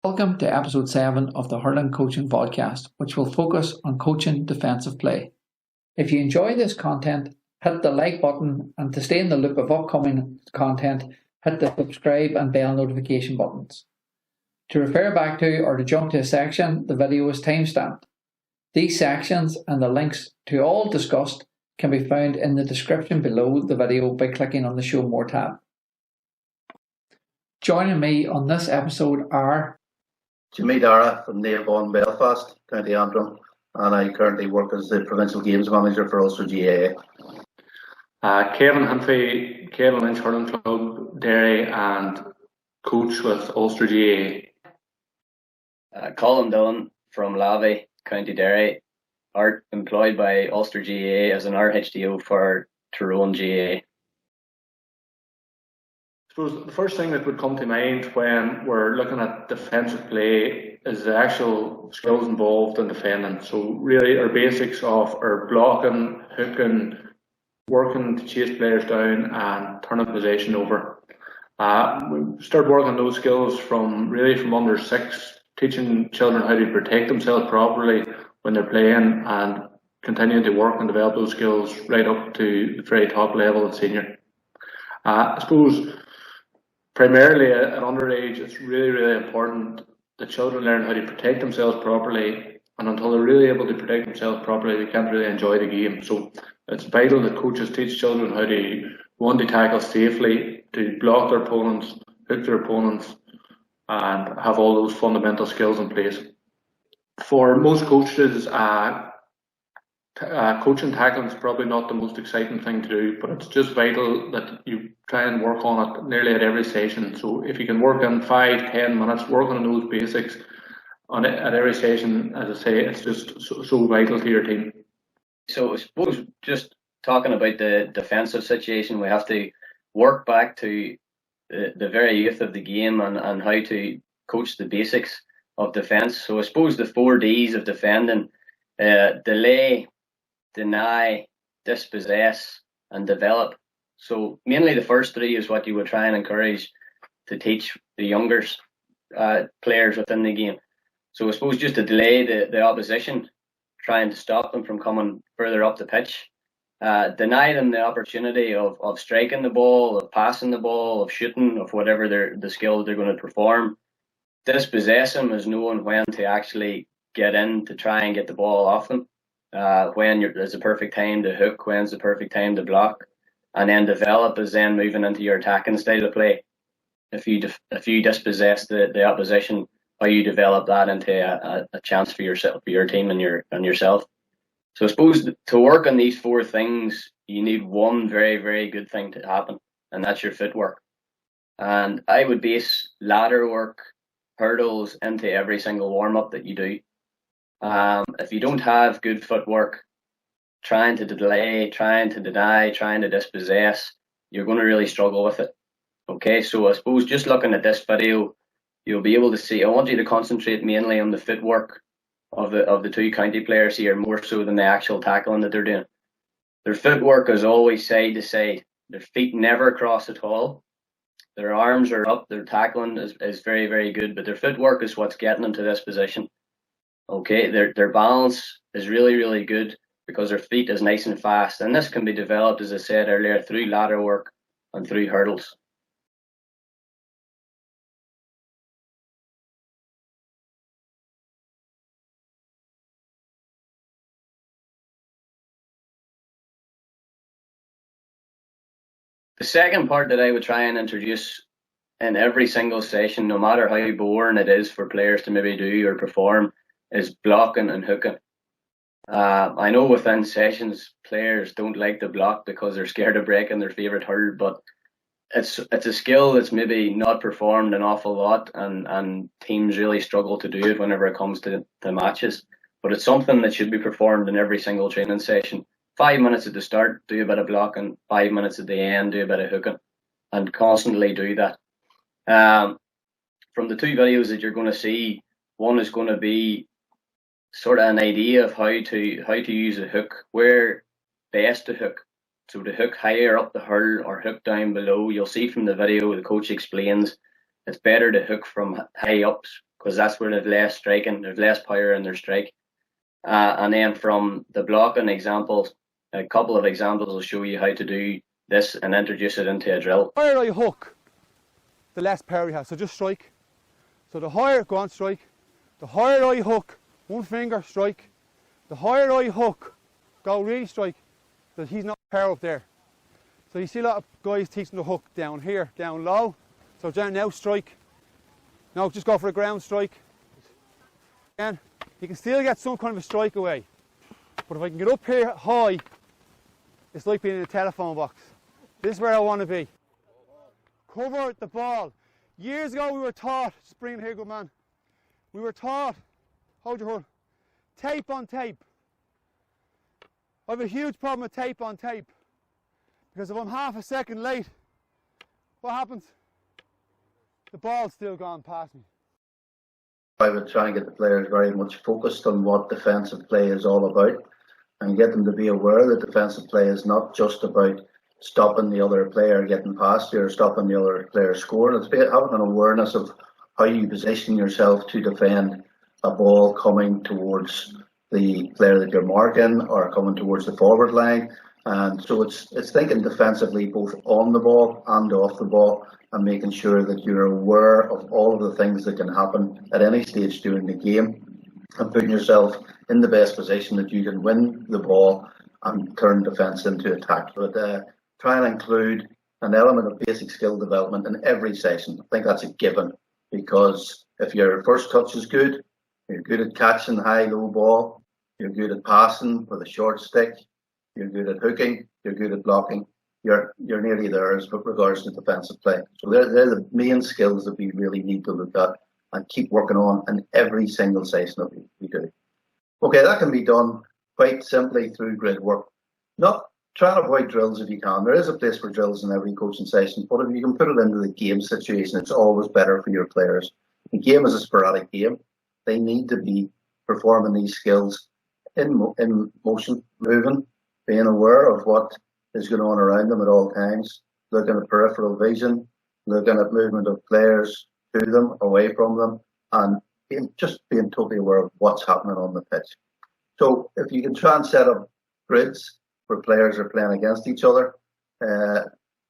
Welcome to episode 7 of the Hurling Coaching Podcast, which will focus on coaching defensive play. If you enjoy this content, hit the like button, and to stay in the loop of upcoming content, hit the subscribe and bell notification buttons. To refer back to or to jump to a section, the video is timestamped. These sections and the links to all discussed can be found in the description below the video by clicking on the Show More tab. Joining me on this episode are Jimmy Dara from Nailbone, Belfast, County Antrim, and I currently work as the Provincial Games Manager for Ulster GAA. Kevin Humphrey, Kevin Lynch Hurling Club, Derry, and coach with Ulster GAA. Colin Dillon from Lavey, County Derry, employed by Ulster GAA as an RHDO for Tyrone GAA. I suppose the first thing that would come to mind when we're looking at defensive play is the actual skills involved in defending. So really our basics of our blocking, hooking, working to chase players down and turning possession over. We start working those skills from under 6, teaching children how to protect themselves properly when they're playing and continuing to work and develop those skills right up to the very top level of senior. I suppose primarily at underage, it's really important that children learn how to protect themselves properly, and until they're really able to protect themselves properly, they can't really enjoy the game. So it's vital that coaches teach children how to tackle safely, to block their opponents, hook their opponents, and have all those fundamental skills in place. For most coaches, coaching tackling is probably not the most exciting thing to do, but it's just vital that you try and work on it nearly at every session. So if you can work in 5-10 minutes, working on those basics at every session, as I say, it's just so vital to your team. So I suppose just talking about the defensive situation, we have to work back to the very youth of the game and how to coach the basics of defence. So I suppose the 4 Ds of defending: delay, deny, dispossess, and develop. So mainly the first 3 is what you would try and encourage to teach the younger players within the game. So I suppose just to delay the opposition, trying to stop them from coming further up the pitch. Deny them the opportunity of striking the ball, of passing the ball, of shooting, of whatever the skill they're going to perform. Dispossess them is knowing when to actually get in to try and get the ball off them. When there's the perfect time to hook, when's the perfect time to block, and then develop is then moving into your attacking style of play. If you dispossess the opposition, how you develop that into a chance for yourself, for your team, and yourself. So I suppose to work on these 4 things, you need one very, very good thing to happen, and that's your footwork. And I would base ladder work, hurdles into every single warm up that you do. If you don't have good footwork, trying to delay, trying to deny, trying to dispossess, you're going to really struggle with it. Okay, so I suppose just looking at this video, you'll be able to see, I want you to concentrate mainly on the footwork of the 2 county players here, more so than the actual tackling that they're doing. Their footwork is always side to side. Their feet never cross at all. Their arms are up. Their tackling is very, very good, but their footwork is what's getting them to this position. Okay, their balance is really, really good because their feet is nice and fast. And this can be developed, as I said earlier, through ladder work and through hurdles. The second part that I would try and introduce in every single session, no matter how boring it is for players to maybe do or perform, is blocking and hooking. I know within sessions players don't like to block because they're scared of breaking their favourite hurdle, but it's a skill that's maybe not performed an awful lot, and teams really struggle to do it whenever it comes to matches. But it's something that should be performed in every single training session. 5 minutes at the start, do a bit of blocking. 5 minutes at the end, do a bit of hooking, and constantly do that. From the 2 videos that you're going to see, one is going to be sort of an idea of how to use a hook, where best to hook. So to hook higher up the hurl or hook down below, you'll see from the video the coach explains it's better to hook from high up because that's where they've less striking, there's less power in their strike. And then from the blocking examples, a couple of examples will show you how to do this and introduce it into a drill. The higher I hook, the less power you have. So just strike. So the higher, go on, strike. The higher I hook, one finger, strike. The higher I hook, go really strike. So he's not power up there. So you see a lot of guys teaching the hook down here, down low. So down now, strike. Now just go for a ground strike. Again, you can still get some kind of a strike away. But if I can get up here high, it's like being in a telephone box. This is where I want to be. Cover the ball. Years ago we were taught, just bring it here, good man. We were taught, hold your hood, tape on tape. I have a huge problem with tape on tape. Because if I'm half a second late, what happens? The ball's still gone past me. I would try and get the players very much focused on what defensive play is all about, and get them to be aware that defensive play is not just about stopping the other player getting past you or stopping the other player scoring. It's about having an awareness of how you position yourself to defend a ball coming towards the player that you're marking or coming towards the forward line. And so it's thinking defensively both on the ball and off the ball, and making sure that you're aware of all of the things that can happen at any stage during the game, and putting yourself in the best position that you can win the ball and turn defence into attack. But try and include an element of basic skill development in every session. I think that's a given, because if your first touch is good, you're good at catching high-low ball, you're good at passing with a short stick, you're good at hooking, you're good at blocking, you're nearly there as regards to defensive play. So they're the main skills that we really need to look at and keep working on in every single session that we do. Okay, that can be done quite simply through grid work. Not try and avoid drills if you can. There is a place for drills in every coaching session, but if you can put it into the game situation, it's always better for your players. The game is a sporadic game. They need to be performing these skills in motion, moving, being aware of what is going on around them at all times, looking at peripheral vision, looking at movement of players to them, away from them, and just being totally aware of what's happening on the pitch. So if you can try and set up grids where players are playing against each other,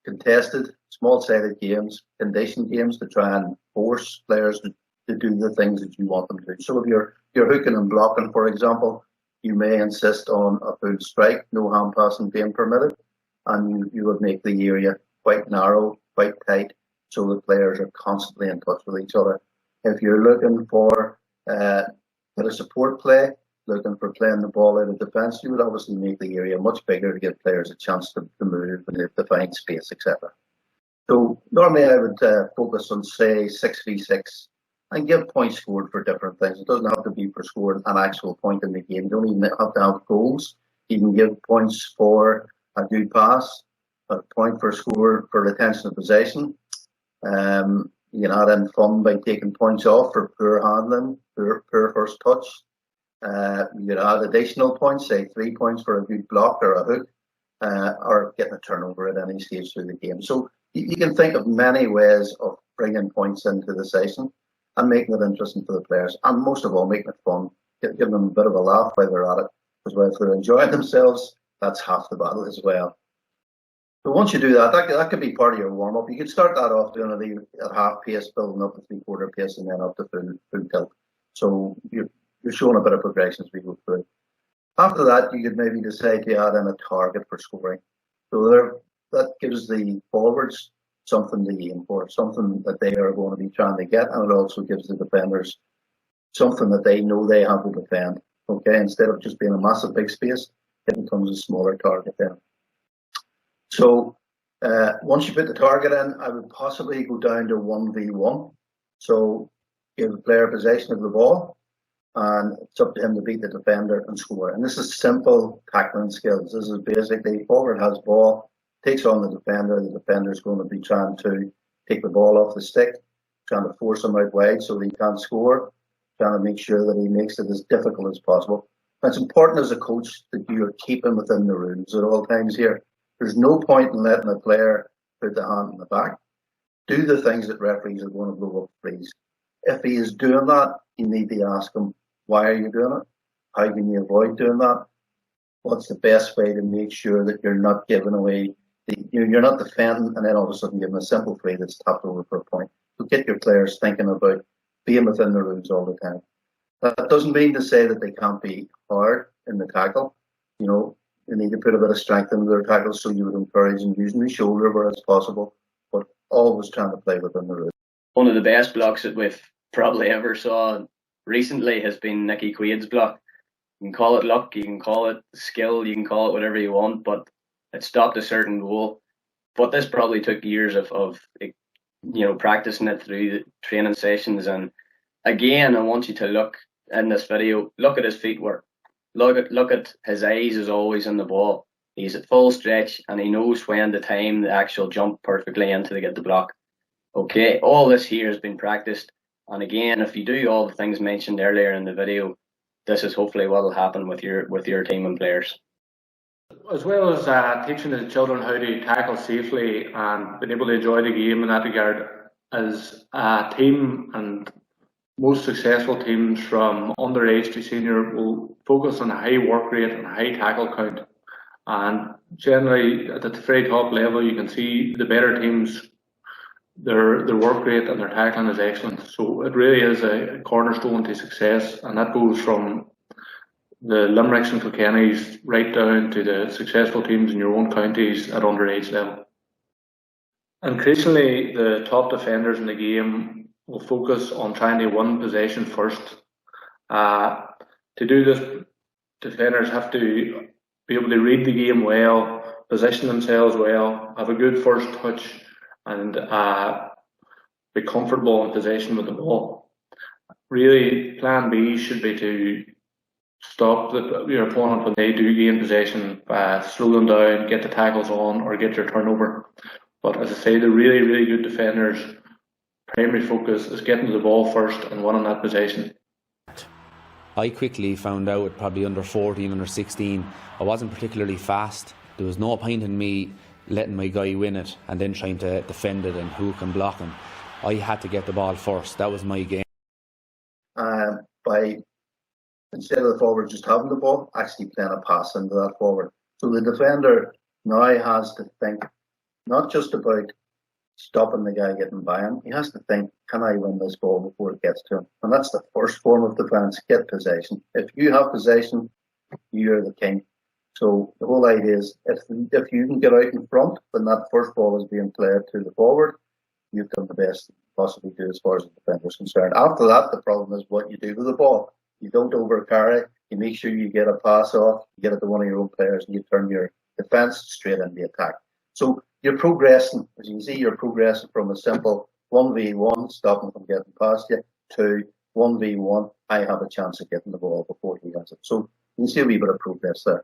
contested, small-sided games, conditioned games to try and force players to do the things that you want them to do. So if you're hooking and blocking, for example, you may insist on a full strike, no hand passing being permitted, and you would make the area quite narrow, quite tight, so the players are constantly in touch with each other. If you're looking for a support play, looking for playing the ball out of defence, you would obviously make the area much bigger to give players a chance to move and to find space, etc. So normally I would focus on, say, 6v6 and give points scored for different things. It doesn't have to be for scoring an actual point in the game. You don't even have to have goals. You can give points for a good pass, a point for score for retention of possession. You can add in fun by taking points off for poor handling, poor first touch. You can add additional points, say 3 points for a good block or a hook, or getting a turnover at any stage through the game. So you can think of many ways of bringing points into the session and making it interesting for the players, and most of all, making it fun, giving them a bit of a laugh while they're at it, because if they're enjoying themselves, that's half the battle as well. So once you do that, that could be part of your warm-up. You could start that off doing it at half pace, building up to 3/4 pace, and then up to full tilt. So you're showing a bit of progression as we go through. After that, you could maybe decide to add in a target for scoring. So that gives the forwards something to aim for, something that they are going to be trying to get, and it also gives the defenders something that they know they have to defend. Okay, instead of just being a massive big space, it becomes a smaller target then. So once you put the target in, I would possibly go down to 1v1. So give the player possession of the ball, and it's up to him to beat the defender and score. And this is simple tackling skills. This is basically forward has ball, takes on the defender is going to be trying to take the ball off the stick, trying to force him out wide so that he can't score, trying to make sure that he makes it as difficult as possible. And it's important as a coach that you are keeping within the rules at all times here. There's no point in letting a player put the hand in the back. Do the things that referees are going to blow up freeze. if he is doing that, you need to ask him, why are you doing it? How can you avoid doing that? What's the best way to make sure that you're not giving away, you're not defending and then all of a sudden giving a simple free that's tapped over for a point. So get your players thinking about being within the rules all the time. That doesn't mean to say that they can't be hard in the tackle. You know, they need to put a bit of strength into their tackles, so you would encourage them using the shoulder where it's possible, but always trying to play within the rules. One of the best blocks that we've probably ever saw recently has been Nicky Quaid's block. You can call it luck, you can call it skill, you can call it whatever you want, but it stopped a certain goal. But this probably took years of practicing it through the training sessions. And again, I want you to look in this video, look at his feet work. Look at his eyes is always on the ball. He's at full stretch and he knows when to time the actual jump perfectly in to get the block. Okay, all this here has been practiced. And again, if you do all the things mentioned earlier in the video, this is hopefully what will happen with your team and players. As well as teaching the children how to tackle safely and being able to enjoy the game in that regard, as a team and most successful teams from underage to senior will focus on a high work rate and a high tackle count. And generally at the very top level you can see the better teams, their work rate and their tackling is excellent. So it really is a cornerstone to success, and that goes from the Limericks and Kilkennys right down to the successful teams in your own counties at underage level. Increasingly, the top defenders in the game will focus on trying to win possession first. To do this, defenders have to be able to read the game well, position themselves well, have a good first touch, and be comfortable in possession with the ball. Really, plan B should be to stop your opponent when they do gain possession, slow them down, get the tackles on, or get your turnover. But as I say, the really, really good defenders' primary focus is getting to the ball first and winning that possession. I quickly found out, probably under 14, under 16, I wasn't particularly fast. There was no point in me letting my guy win it and then trying to defend it and hook and block him. I had to get the ball first. That was my game. By instead of the forward just having the ball, actually playing a pass into that forward. So the defender now has to think not just about stopping the guy getting by him. He has to think, can I win this ball before it gets to him? And that's the first form of defence, get possession. If you have possession, you're the king. So the whole idea is if you can get out in front when that first ball is being played to the forward, you've done the best you possibly do as far as the defender is concerned. After that, the problem is what you do with the ball. You don't overcarry. You make sure you get a pass off, you get it to one of your own players, and you turn your defence straight into attack. So you're progressing. As you can see, you're progressing from a simple 1v1, stopping from getting past you, to 1v1, I have a chance of getting the ball before he gets it. So you can see a wee bit of progress there.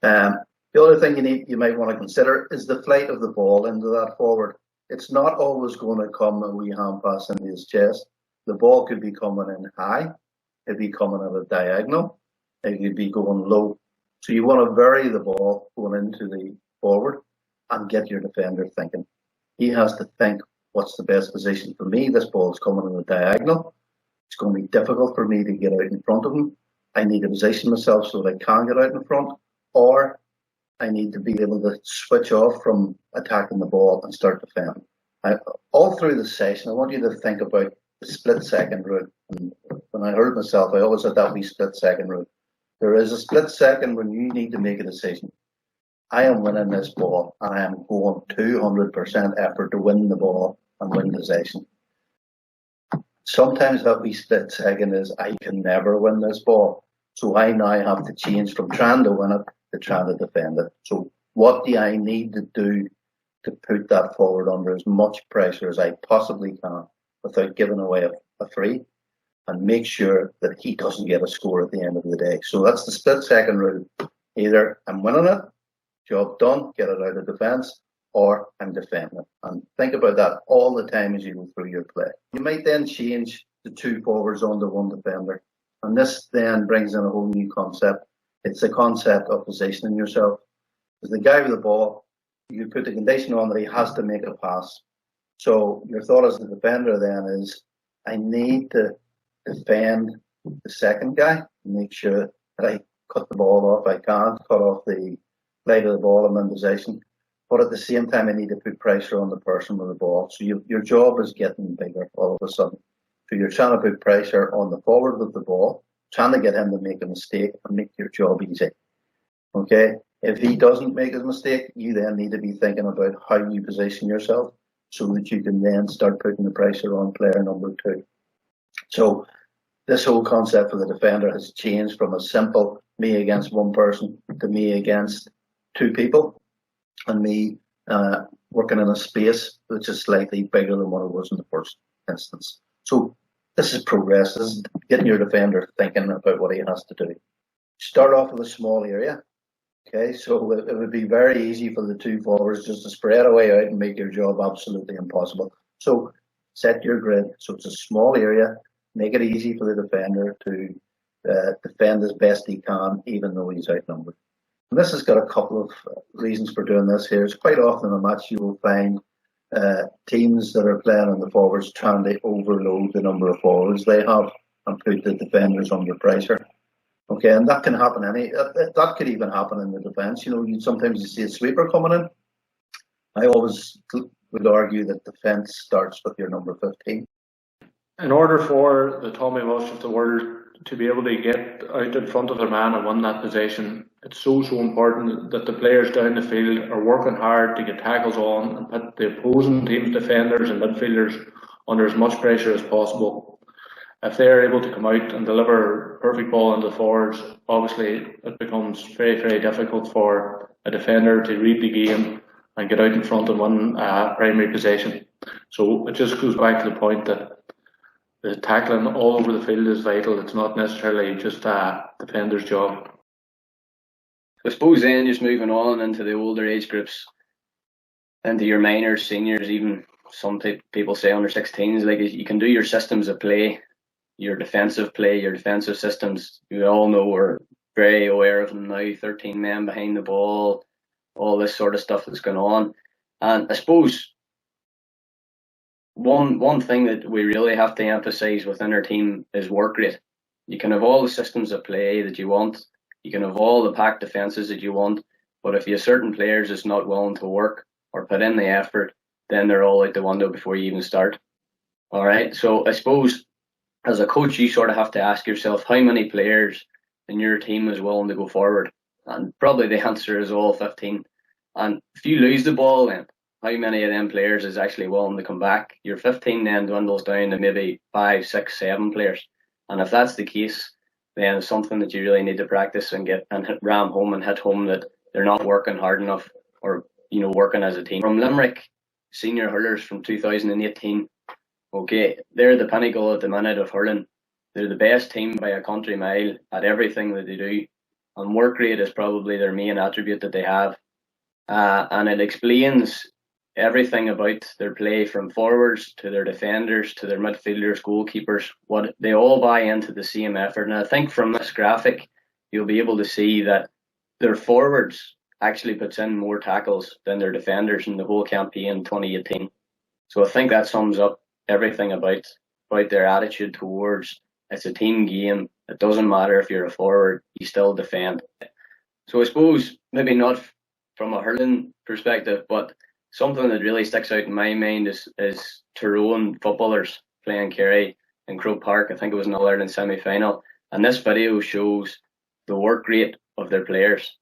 The other thing you might want to consider is the flight of the ball into that forward. It's not always going to come a wee hand pass into his chest. The ball could be coming in high, it could be coming at a diagonal, it could be going low. So you want to vary the ball going into the forward and get your defender thinking. He has to think, what's the best position for me? This ball is coming in a diagonal. It's going to be difficult for me to get out in front of him. I need to position myself so that I can get out in front, or I need to be able to switch off from attacking the ball and start defending. All through the session, I want you to think about the split second rule. And when I heard myself, I always had that wee split second rule. There is a split second when you need to make a decision. I am winning this ball and I am going 200% effort to win the ball and win possession. Sometimes that wee split second is I can never win this ball. So I now have to change from trying to win it to trying to defend it. So what do I need to do to put that forward under as much pressure as I possibly can without giving away a free, and make sure that he doesn't get a score at the end of the day? So that's the split second rule. Either I'm winning it, job done, get it out of defence, or I'm defending it. And think about that all the time as you go through your play. You might then change the two forwards onto one defender. And this then brings in a whole new concept. It's the concept of positioning yourself. As the guy with the ball, you put the condition on that he has to make a pass. So your thought as the defender then is, I need to defend the second guy, make sure that I cut the ball off. I can't cut off the flight of the ball I'm in possession. But at the same time, I need to put pressure on the person with the ball. So your job is getting bigger all of a sudden. So you're trying to put pressure on the forward with the ball, trying to get him to make a mistake and make your job easy. Okay? If he doesn't make a mistake, you then need to be thinking about how you position yourself so that you can then start putting the pressure on player number 2. So this whole concept for the defender has changed from a simple me against one person to me against 2 people, and me working in a space which is slightly bigger than what it was in the first instance. So this is progress. This is getting your defender thinking about what he has to do. Start off with a small area. Okay, so it would be very easy for the 2 forwards just to spread away out and make your job absolutely impossible. So set your grid so it's a small area. Make it easy for the defender to defend as best he can, even though he's outnumbered. And this has got a couple of reasons for doing this here. It's quite often in a match you will find teams that are playing on the forwards trying to overload the number of forwards they have and put the defenders under pressure. Okay, and that can happen that could even happen in the defence. You know, sometimes you see a sweeper coming in. I always would argue that defence starts with your number 15. In order for the Tommy Walsh of the world to be able to get out in front of their man and win that possession, it's so important that the players down the field are working hard to get tackles on and put the opposing team's defenders and midfielders under as much pressure as possible. If they're able to come out and deliver perfect ball into the forwards, obviously it becomes very, very difficult for a defender to read the game and get out in front and win primary possession. So it just goes back to the point that the tackling all over the field is vital. It's not necessarily just a defender's job. I suppose then just moving on into the older age groups, into your minors, seniors, even some people say under 16s, like you can do your systems of play, your defensive systems. You all know we're very aware of them now, 13 men behind the ball, all this sort of stuff that's going on. And I suppose one thing that we really have to emphasise within our team is work rate. You can have all the systems of play that you want, you can have all the packed defences that you want, but if you have certain players that's not willing to work or put in the effort, then they're all out the window before you even start. All right, so I suppose as a coach, you sort of have to ask yourself how many players in your team is willing to go forward, and probably the answer is all 15. And if you lose the ball, then how many of them players is actually willing to come back? Your 15 then dwindles down to maybe 5, 6, 7 players. And if that's the case, then it's something that you really need to practice and ram home and hit home that they're not working hard enough or, you know, working as a team. From Limerick senior hurlers from 2018, okay, they're the pinnacle at the minute of hurling. They're the best team by a country mile at everything that they do. And work rate is probably their main attribute that they have. And it explains everything about their play, from forwards to their defenders to their midfielders, goalkeepers. What they all buy into the same effort. And I think from this graphic, you'll be able to see that their forwards actually puts in more tackles than their defenders in the whole campaign 2018. So I think that sums up everything about their attitude towards it's a team game. It doesn't matter if you're a forward, you still defend. So I suppose maybe not from a hurling perspective, but something that really sticks out in my mind is Tyrone footballers playing Kerry in Croke Park. I think it was an All-Ireland semi-final. And this video shows the work rate of their players.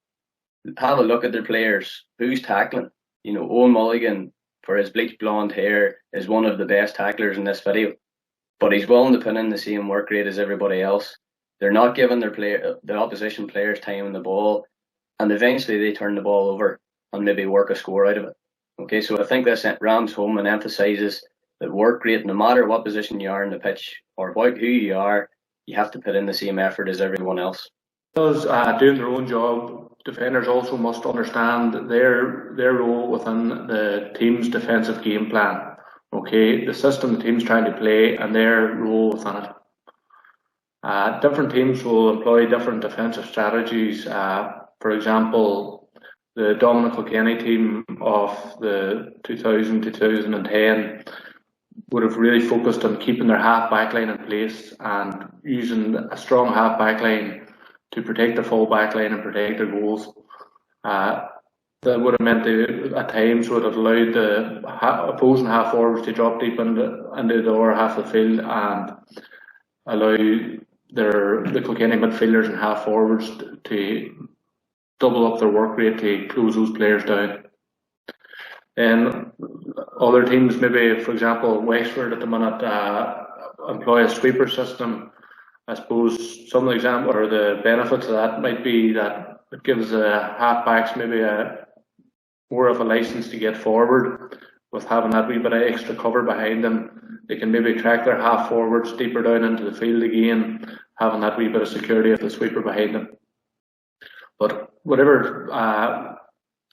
Have a look at their players. Who's tackling? You know, Owen Mulligan, for his bleached blonde hair, is one of the best tacklers in this video. But he's willing to put in the same work rate as everybody else. They're not giving the opposition players time on the ball. And eventually they turn the ball over and maybe work a score out of it. Okay, so I think this rams home and emphasises that work rate, no matter what position you are in the pitch or who you are, you have to put in the same effort as everyone else. Because doing their own job, defenders also must understand their role within the team's defensive game plan. Okay, the system the team's trying to play and their role within it. Different teams will employ different defensive strategies. For example, the Dominic Kilkenny team of the 2000-2010 would have really focused on keeping their half back line in place and using a strong half back line to protect their full back line and protect their goals. That would have meant they, at times, would have allowed the opposing half forwards to drop deep into the lower half of the field and allow the Kilkenny midfielders and half forwards to double up their work rate to close those players down. And other teams, maybe for example Wexford at the minute, employ a sweeper system. I suppose some of the example or the benefits of that might be that it gives the halfbacks maybe more of a license to get forward with having that wee bit of extra cover behind them. They can maybe track their half forwards deeper down into the field again, having that wee bit of security of the sweeper behind them. But whatever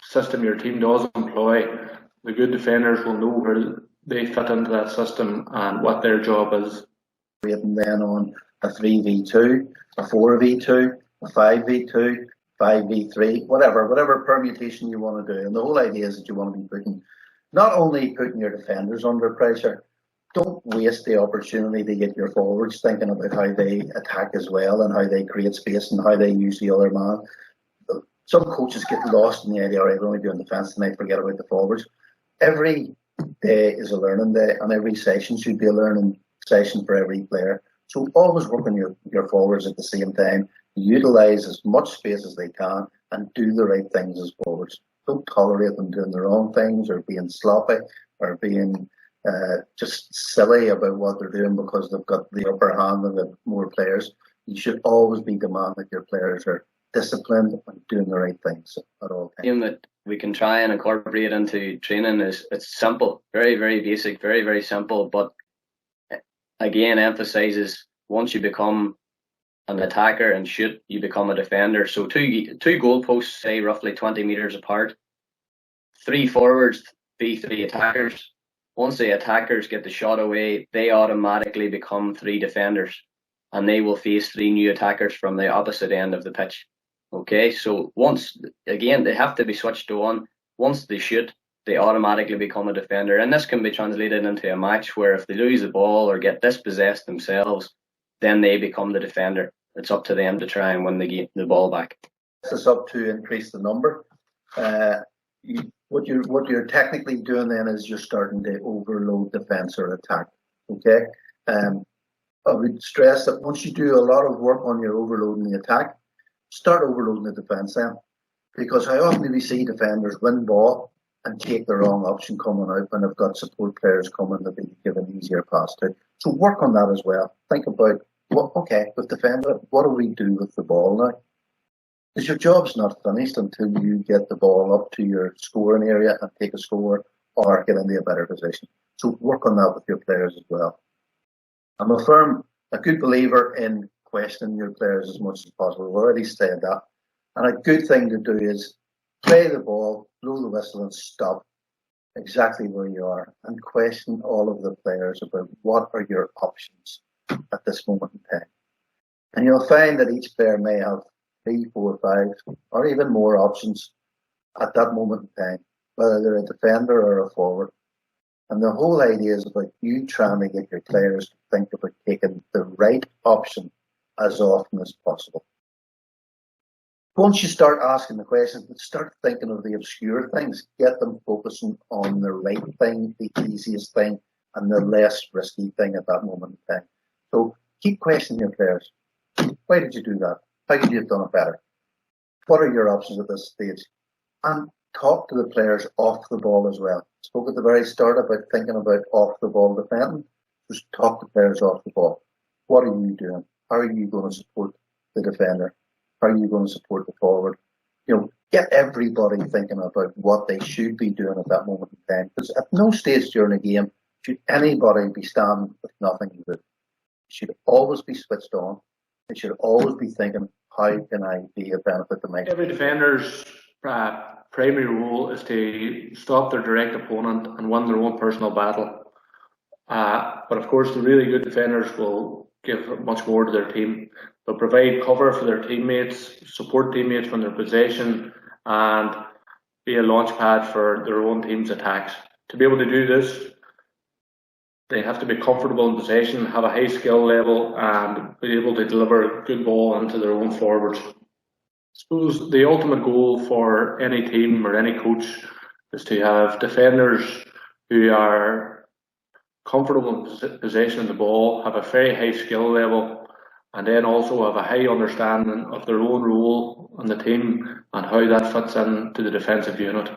system your team does employ, the good defenders will know where they fit into that system and what their job is. And then on a 3v2, a 4v2, a 5v2, 5v3, whatever permutation you want to do. And the whole idea is that you want to be not only putting your defenders under pressure, don't waste the opportunity to get your forwards thinking about how they attack as well and how they create space and how they use the other man. Some coaches get lost in the idea, right, we're only doing defence tonight, forget about the forwards. Every day is a learning day, and every session should be a learning session for every player. So always work on your forwards at the same time, utilise as much space as they can, and do the right things as forwards. Don't tolerate them doing the wrong things or being sloppy or being just silly about what they're doing because they've got the upper hand and they've more players. You should always be demanding that your players are disciplined and doing the right things at all times. Game that we can try and incorporate into training is it's simple, very, very basic, very, very simple, but again emphasizes once you become an attacker and shoot, you become a defender. So two goalposts, say roughly 20 metres apart, 3 forwards be 3 attackers. Once the attackers get the shot away, they automatically become 3 defenders and they will face 3 new attackers from the opposite end of the pitch. Okay, so once, again, they have to be switched on. Once they shoot, they automatically become a defender. And this can be translated into a match where if they lose the ball or get dispossessed themselves, then they become the defender. It's up to them to try and win the ball back. This is up to increase the number. What you're technically doing then is you're starting to overload defence or attack. Okay, I would stress that once you do a lot of work on your overloading the attack, start overloading the defence then, because how often do we see defenders win ball and take the wrong option coming out when they've got support players coming that they can give an easier pass to. So work on that as well. Think about, with defender, what do we do with the ball now? Because your job's not finished until you get the ball up to your scoring area and take a score or get into a better position. So work on that with your players as well. I'm a good believer in questioning your players as much as possible. We've already said that. And a good thing to do is play the ball, blow the whistle and stop exactly where you are and question all of the players about what are your options at this moment in time. And you'll find that each player may have 3, 4, 5 or even more options at that moment in time, whether they're a defender or a forward. And the whole idea is about you trying to get your players to think about taking the right option as often as possible. Once you start asking the questions, start thinking of the obscure things. Get them focusing on the right thing, the easiest thing, and the less risky thing at that moment in time. So keep questioning your players. Why did you do that? How could you have done it better? What are your options at this stage? And talk to the players off the ball as well. Spoke at the very start about thinking about off the ball defending. Just talk to players off the ball. What are you doing? How are you going to support the defender? How are you going to support the forward? Get everybody thinking about what they should be doing at that moment in time. Because at no stage during a game should anybody be standing with nothing to do. They should always be switched on. They should always be thinking, how can I be a benefit to my team? Every defender's primary role is to stop their direct opponent and win their own personal battle. But of course, the really good defenders will give much more to their team. They'll provide cover for their teammates, support teammates from their possession, and be a launch pad for their own team's attacks. To be able to do this, They have to be comfortable in possession, have a high skill level, and be able to deliver a good ball into their own forwards. I suppose the ultimate goal for any team or any coach is to have defenders who are comfortable in possession of the ball, have a very high skill level, and then also have a high understanding of their own role in the team and how that fits into the defensive unit.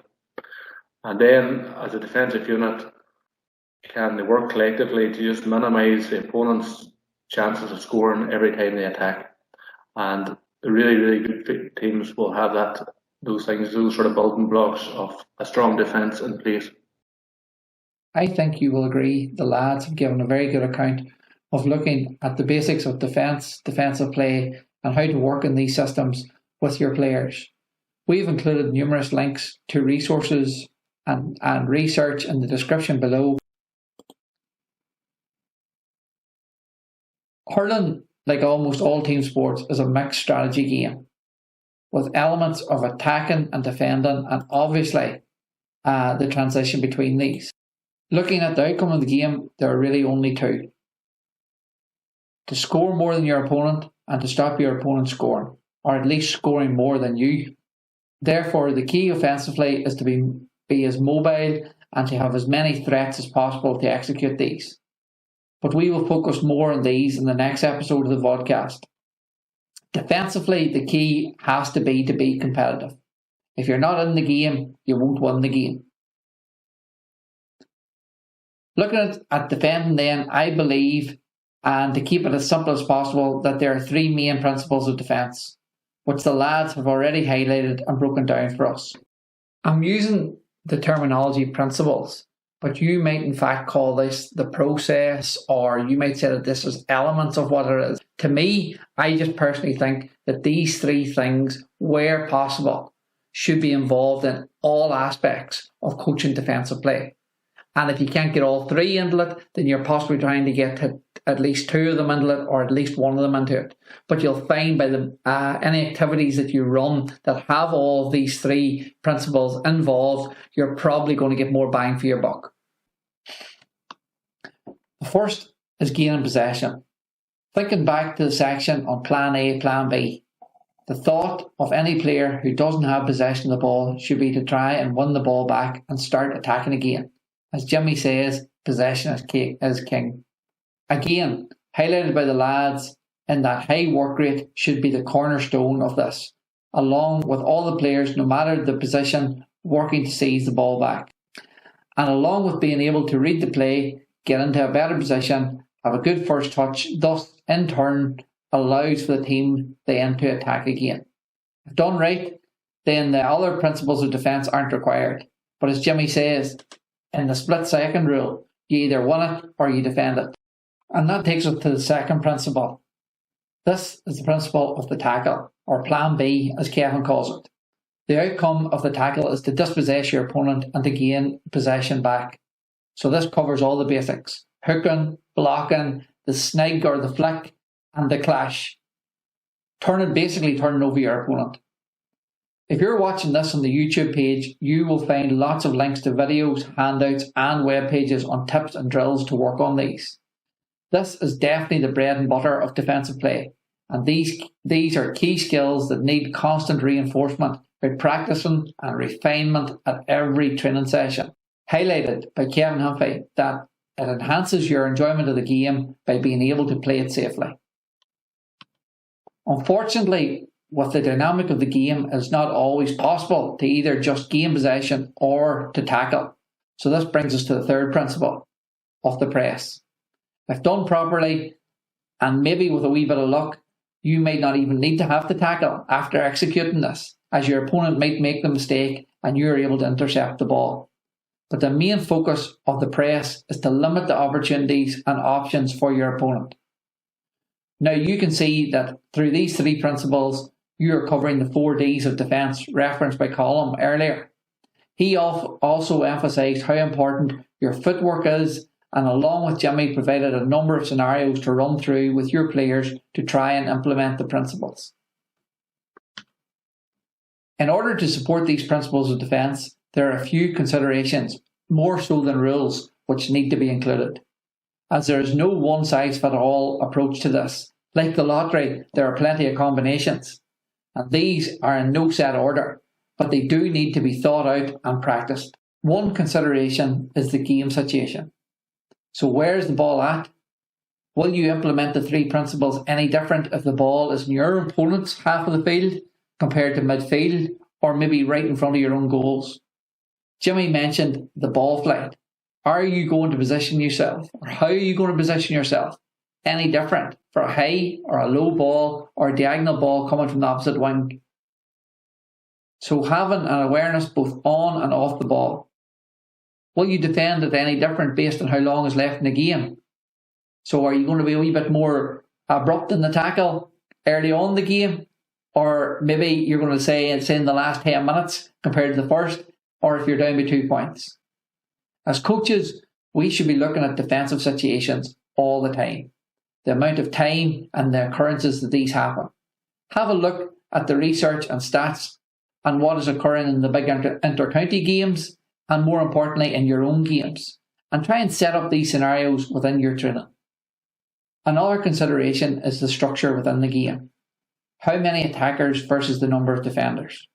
And then, as a defensive unit, can they work collectively to just minimise the opponent's chances of scoring every time they attack? And the really, really good teams will have those sort of building blocks of a strong defence in place. I think you will agree the lads have given a very good account of looking at the basics of defence, defensive play, and how to work in these systems with your players. We've included numerous links to resources and research in the description below. Hurling, like almost all team sports, is a mixed strategy game with elements of attacking and defending, and obviously the transition between these. Looking at the outcome of the game, there are really only two: to score more than your opponent and to stop your opponent scoring, or at least scoring more than you. Therefore, the key offensively is to be as mobile and to have as many threats as possible to execute these. But we will focus more on these in the next episode of the podcast. Defensively, the key has to be competitive. If you're not in the game, you won't win the game. Looking at defending then, I believe, and to keep it as simple as possible, that there are three main principles of defence, which the lads have already highlighted and broken down for us. I'm using the terminology principles, but you might in fact call this the process, or you might say that this is elements of what it is. To me, I just personally think that these three things, where possible, should be involved in all aspects of coaching defensive play. And if you can't get all three into it, then you're possibly trying to get at least two of them into it, or at least one of them into it. But you'll find by any activities that you run that have all of these three principles involved, you're probably going to get more bang for your buck. The first is gaining possession. Thinking back to the section on Plan A, Plan B, the thought of any player who doesn't have possession of the ball should be to try and win the ball back and start attacking again. As Jimmy says, possession is king. Again, highlighted by the lads, in that high work rate should be the cornerstone of this, along with all the players, no matter the position, working to seize the ball back. And along with being able to read the play, get into a better position, have a good first touch, thus in turn allows for the team then to attack again. If done right, then the other principles of defence aren't required. But as Jimmy says, in the split second rule, you either win it or you defend it. And that takes us to the second principle. This is the principle of the tackle, or Plan B as Kevin calls it. The outcome of the tackle is to dispossess your opponent and to gain possession back. So this covers all the basics: hooking, blocking, the snig or the flick, and the clash. Basically turning over your opponent. If you're watching this on the YouTube page, you will find lots of links to videos, handouts, and web pages on tips and drills to work on these. This is definitely the bread and butter of defensive play, and these are key skills that need constant reinforcement by practicing and refinement at every training session. Highlighted by Kevin Humphrey that it enhances your enjoyment of the game by being able to play it safely. Unfortunately, with the dynamic of the game, it's not always possible to either just gain possession or to tackle. So this brings us to the third principle of the press. If done properly, and maybe with a wee bit of luck, you may not even need to have to tackle after executing this, as your opponent might make the mistake and you are able to intercept the ball. But the main focus of the press is to limit the opportunities and options for your opponent. Now you can see that through these three principles, you are covering the 4 Ds of defence referenced by Colm earlier. He also emphasised how important your footwork is, and along with Jimmy provided a number of scenarios to run through with your players to try and implement the principles. In order to support these principles of defence, there are a few considerations, more so than rules, which need to be included. as there is no one-size-fits-all approach to this. Like the lottery, there are plenty of combinations, and these are in no set order, but they do need to be thought out and practiced. One consideration is the game situation. So where's the ball at? Will you implement the three principles any different if the ball is in your opponent's half of the field compared to midfield, or maybe right in front of your own goals? Jimmy mentioned the ball flight. Are you going to position yourself, or how are you going to position yourself any different for a high or a low ball or a diagonal ball coming from the opposite wing? So having an awareness both on and off the ball. Will you defend it any different based on how long is left in the game? So are you going to be a wee bit more abrupt in the tackle early on in the game? Or maybe you're going to say it's in the last 10 minutes compared to the first, or if you're down by 2 points. As coaches, we should be looking at defensive situations all the time. The amount of time and the occurrences that these happen. Have a look at the research and stats and what is occurring in the big inter-county games, and more importantly in your own games, and try and set up these scenarios within your training. Another consideration is the structure within the game. How many attackers versus the number of defenders?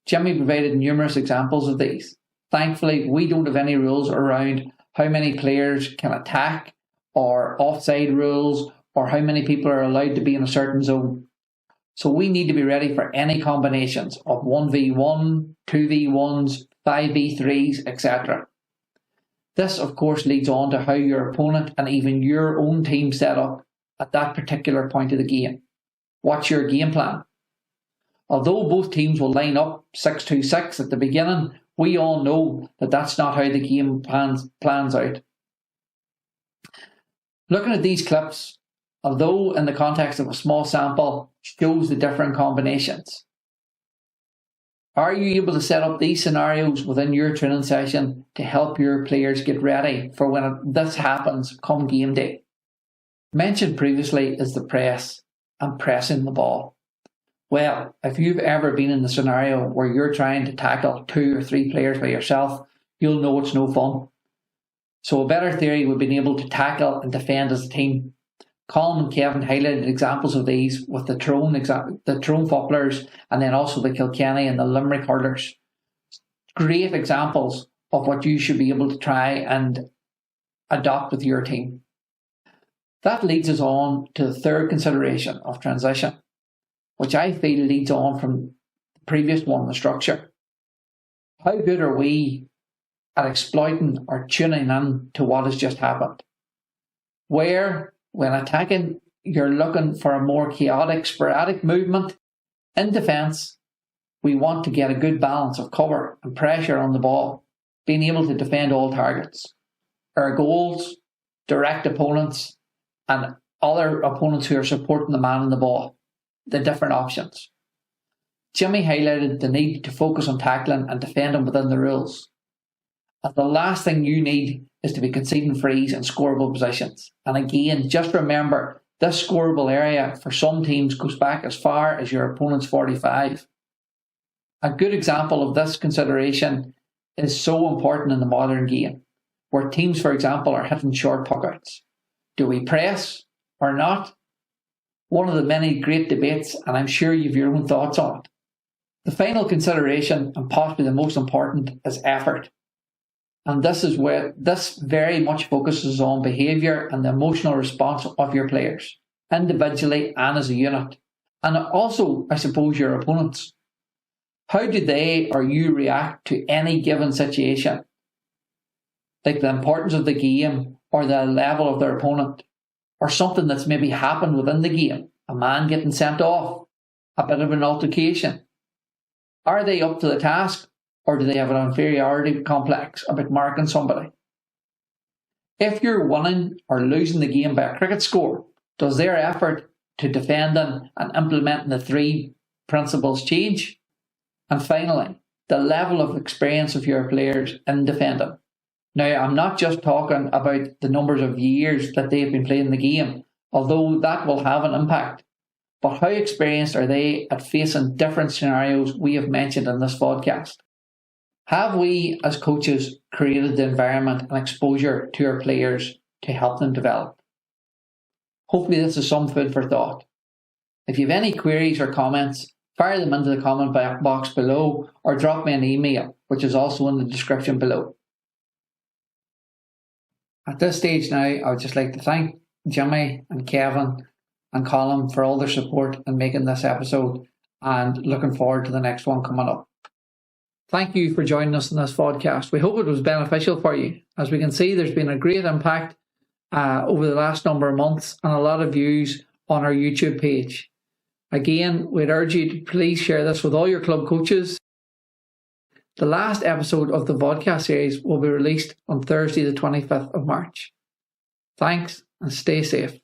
Jimmy provided numerous examples of these. Thankfully, we don't have any rules around how many players can attack, or offside rules, or how many people are allowed to be in a certain zone. So we need to be ready for any combinations of 1v1, 2v1s, 5v3s, etc. This, of course, leads on to how your opponent and even your own team set up at that particular point of the game. What's your game plan? Although both teams will line up 6-2-6 at the beginning, we all know that that's not how the game plans out. Looking at these clips, although in the context of a small sample, shows the different combinations. Are you able to set up these scenarios within your training session to help your players get ready for when this happens come game day? Mentioned previously is the press and pressing the ball. Well, if you've ever been in the scenario where you're trying to tackle 2 or 3 players by yourself, you'll know it's no fun. So a better theory would be able to tackle and defend as a team. Colin and Kevin highlighted examples of these with the Tyrone Fopplers, and then also the Kilkenny and the Limerick Hurlers. Great examples of what you should be able to try and adopt with your team. That leads us on to the third consideration of transition, which I feel leads on from the previous one, the structure. How good are we at exploiting or tuning in to what has just happened? Where, when attacking, you're looking for a more chaotic, sporadic movement. In defence, we want to get a good balance of cover and pressure on the ball, being able to defend all targets. Our goals, direct opponents, and other opponents who are supporting the man in the ball, the different options. Jimmy highlighted the need to focus on tackling and defending within the rules. And the last thing you need is to be conceding frees in scoreable positions. And again, just remember, this scoreable area for some teams goes back as far as your opponent's 45. A good example of this consideration is so important in the modern game, where teams, for example, are hitting short puckouts. Do we press or not? One of the many great debates, and I'm sure you have your own thoughts on it. The final consideration, and possibly the most important, is effort. And this is where this very much focuses on behaviour and the emotional response of your players, individually and as a unit. And also, I suppose, your opponents. How do they or you react to any given situation? Like the importance of the game, or the level of their opponent, or something that's maybe happened within the game, a man getting sent off, a bit of an altercation. Are they up to the task? Or do they have an inferiority complex about marking somebody? If you're winning or losing the game by a cricket score, does their effort to defending and implementing the 3 principles change? And finally, the level of experience of your players in defending. Now, I'm not just talking about the numbers of years that they've been playing the game, although that will have an impact. But how experienced are they at facing different scenarios we have mentioned in this podcast? Have we, as coaches, created the environment and exposure to our players to help them develop. Hopefully this is some food for thought. If you have any queries or comments, fire them into the comment box below or drop me an email, which is also in the description below. At this stage now, I would just like to thank Jimmy and Kevin and Colin for all their support in making this episode, and looking forward to the next one coming up. Thank you for joining us in this podcast. We hope it was beneficial for you. As we can see, there's been a great impact over the last number of months and a lot of views on our YouTube page. Again, we'd urge you to please share this with all your club coaches. The last episode of the podcast series will be released on Thursday the 25th of March. Thanks and stay safe.